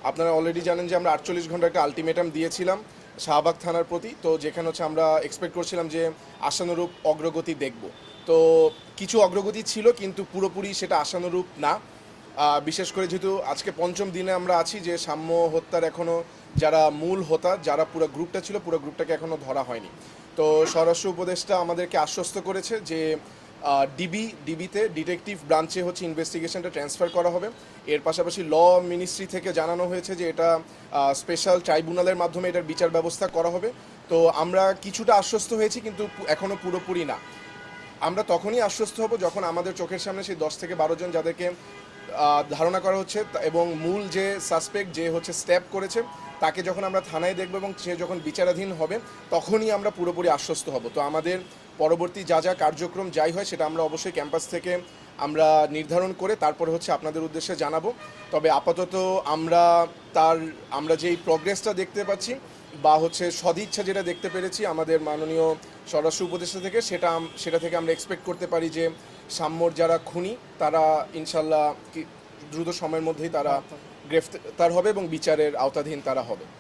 আপনারা অলরেডি জানেন যে আমরা 48 ঘন্টা একটা আলটিমেটাম দিয়েছিলাম শাহবাগ থানার প্রতি, তো যেখানে হচ্ছে আমরা এক্সপেক্ট করছিলাম যে আশানুরূপ অগ্রগতি দেখব। তো কিছু অগ্রগতি ছিল কিন্তু পুরোপুরি সেটা আশানুরূপ না। বিশেষ করে যেহেতু আজকে পঞ্চম দিনে আমরা আছি, যে সাম্য হত্যার এখনও যারা মূল হোতা, যারা পুরো গ্রুপটা ছিল, পুরো গ্রুপটাকে এখনও ধরা হয়নি। তো স্বরাষ্ট্র উপদেষ্টা আমাদেরকে আশ্বস্ত করেছে যে ডিবিতে ডিটেকটিভ ব্রাঞ্চে হচ্ছে ইনভেস্টিগেশনটা ট্রান্সফার করা হবে। এর পাশাপাশি ল মিনিস্ট্রি থেকে জানানো হয়েছে যে এটা স্পেশাল ট্রাইব্যুনালের মাধ্যমে এটার বিচার ব্যবস্থা করা হবে। তো আমরা কিছুটা আশ্বস্ত হয়েছি, কিন্তু এখনও পুরোপুরি না। আমরা তখনই আশ্বস্ত হব যখন আমাদের চোখের সামনে সেই 10 থেকে 12 জন যাদেরকে ধারণা করা হচ্ছে এবং মূল যে সাসপেক্ট যে হচ্ছে স্ট্যাপ করেছে তাকে যখন আমরা থানায় দেখব এবং সে যখন বিচারাধীন হবে, তখনই আমরা পুরোপুরি আশ্বস্ত হব। তো আমাদের পরবর্তী যা যা কার্যক্রম যাই হয় সেটা আমরা অবশ্যই ক্যাম্পাস থেকে আমরা নির্ধারণ করে তারপরে হচ্ছে আপনাদের উদ্দেশ্যে জানাবো। তবে আপাতত আমরা যেই প্রগ্রেসটা দেখতে পাচ্ছি বা হচ্ছে সদিচ্ছা যেটা দেখতে পেরেছি আমাদের মাননীয় স্বরাষ্ট্র উপদেষ্টা থেকে, সেটা থেকে আমরা এক্সপেক্ট করতে পারি যে সাম্যর যারা খুনি তারা ইনশাল্লাহ দ্রুত সময়ের মধ্যেই তারা গ্রেফতার হবে এবং বিচারের আওতাধীন তারা হবে।